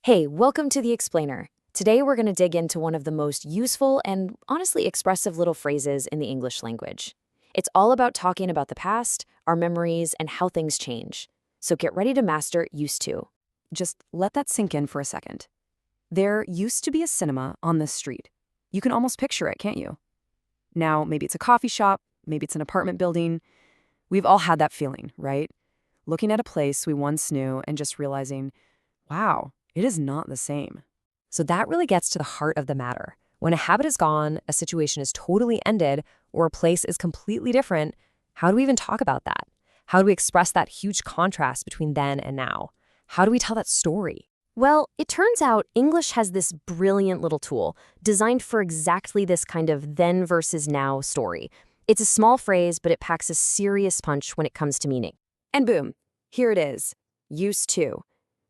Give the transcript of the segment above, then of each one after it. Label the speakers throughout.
Speaker 1: Hey, welcome to The Explainer. Today we're going to dig into one of the most useful and honestly expressive little phrases in the English language. It's all about talking about the past, our memories, and how things change. So get ready to master used to.
Speaker 2: Just let that sink in for a second. There used to be a cinema on this street. You can almost picture it, can't you? Now, maybe it's a coffee shop, maybe it's an apartment building. We've all had that feeling, right? Looking at a place we once knew and just realizing, wow, it is not the same.
Speaker 3: So that really gets to the heart of the matter. When a habit is gone, a situation is totally ended, or a place is completely different, how do we even talk about that? How do we express that huge contrast between then and now? How do we tell that story?
Speaker 1: Well, it turns out English has this brilliant little tool designed for exactly this kind of then versus now story. It's a small phrase, but it packs a serious punch when it comes to meaning.
Speaker 2: And boom, here it is, used to.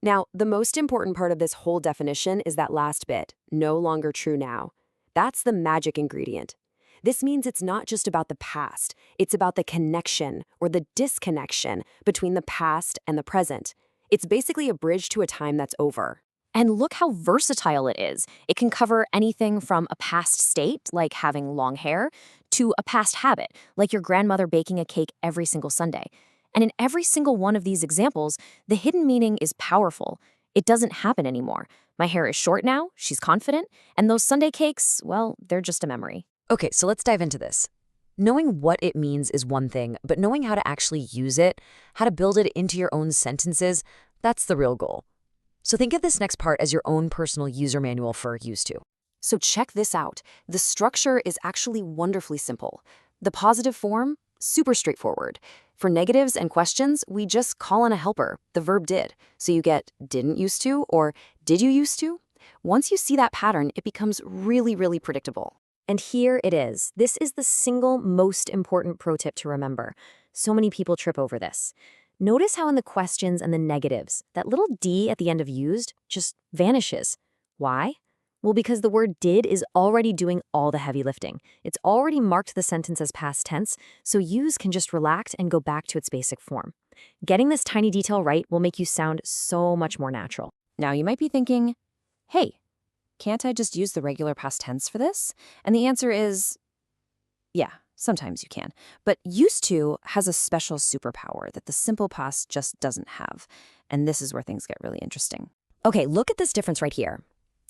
Speaker 2: Now, the most important part of this whole definition is that last bit, no longer true now. That's the magic ingredient. This means it's not just about the past, it's about the connection or the disconnection between the past and the present. It's basically a bridge to a time that's over.
Speaker 1: And look how versatile it is. It can cover anything from a past state, like having long hair, to a past habit, like your grandmother baking a cake every single Sunday. And in every single one of these examples, the hidden meaning is powerful. It doesn't happen anymore. My hair is short now, she's confident, and those Sunday cakes, well, they're just a memory.
Speaker 3: Okay, so let's dive into this. Knowing what it means is one thing, but knowing how to actually use it, how to build it into your own sentences, that's the real goal. So think of this next part as your own personal user manual for used to.
Speaker 2: So check this out. The structure is actually wonderfully simple. The positive form, super straightforward. For negatives and questions, we just call in a helper, the verb did. So you get didn't used to or did you used to? Once you see that pattern, it becomes really predictable.
Speaker 1: And here it is. This is the single most important pro tip to remember. So many people trip over this. Notice how in the questions and the negatives, that little D at the end of used just vanishes. Why? Well, because the word did is already doing all the heavy lifting. It's already marked the sentence as past tense, so use can just relax and go back to its basic form. Getting this tiny detail right will make you sound so much more natural.
Speaker 3: Now you might be thinking, hey, can't I just use the regular past tense for this? And the answer is, yeah, sometimes you can. But used to has a special superpower that the simple past just doesn't have. And this is where things get really interesting.
Speaker 1: Okay, look at this difference right here.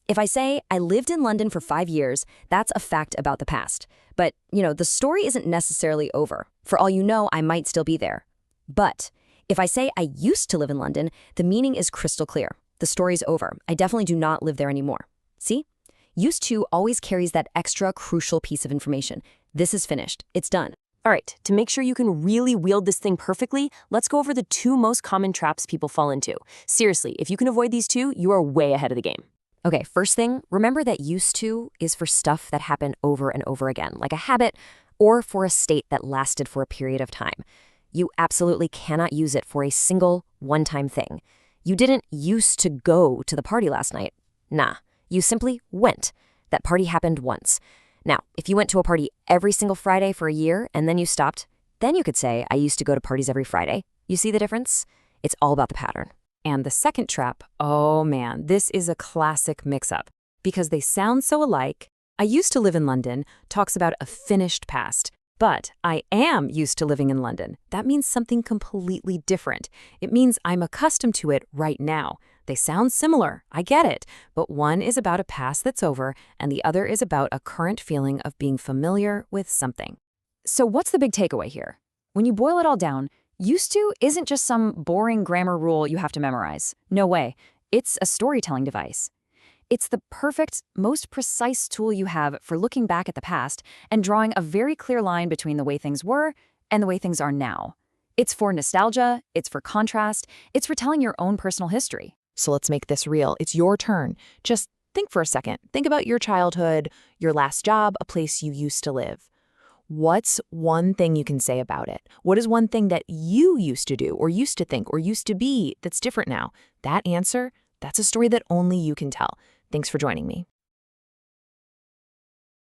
Speaker 1: If I say, I lived in London for 5 years, that's a fact about the past. But, the story isn't necessarily over. For all you know, I might still be there. But if I say I used to live in London, the meaning is crystal clear. The story's over. I definitely do not live there anymore. See? Used to always carries that extra crucial piece of information. This is finished. It's done. All right, to make sure you can really wield this thing perfectly, let's go over the 2 most common traps people fall into. Seriously, if you can avoid these 2, you are way ahead of the game. Okay, first thing, remember that used to is for stuff that happened over and over again, like a habit, or for a state that lasted for a period of time. You absolutely cannot use it for a single, one-time thing. You didn't used to go to the party last night. Nah, you simply went. That party happened once. Now, if you went to a party every single Friday for a year and then you stopped, then you could say, I used to go to parties every Friday. You see the difference? It's all about the pattern.
Speaker 2: And the second trap, oh man, this is a classic mix-up. Because they sound so alike, I used to live in London talks about a finished past. But I am used to living in London. That means something completely different. It means I'm accustomed to it right now. They sound similar, I get it. But one is about a past that's over, and the other is about a current feeling of being familiar with something. So what's the big takeaway here? When you boil it all down, used to isn't just some boring grammar rule you have to memorize. No way. It's a storytelling device. It's the perfect, most precise tool you have for looking back at the past and drawing a very clear line between the way things were and the way things are now. It's for nostalgia, it's for contrast, it's for telling your own personal history.
Speaker 4: So let's make this real. It's your turn. Just think for a second. Think about your childhood, your last job, a place you used to live. What's one thing you can say about it? What is one thing that you used to do or used to think or used to be that's different now? That answer, that's a story that only you can tell. Thanks for joining me.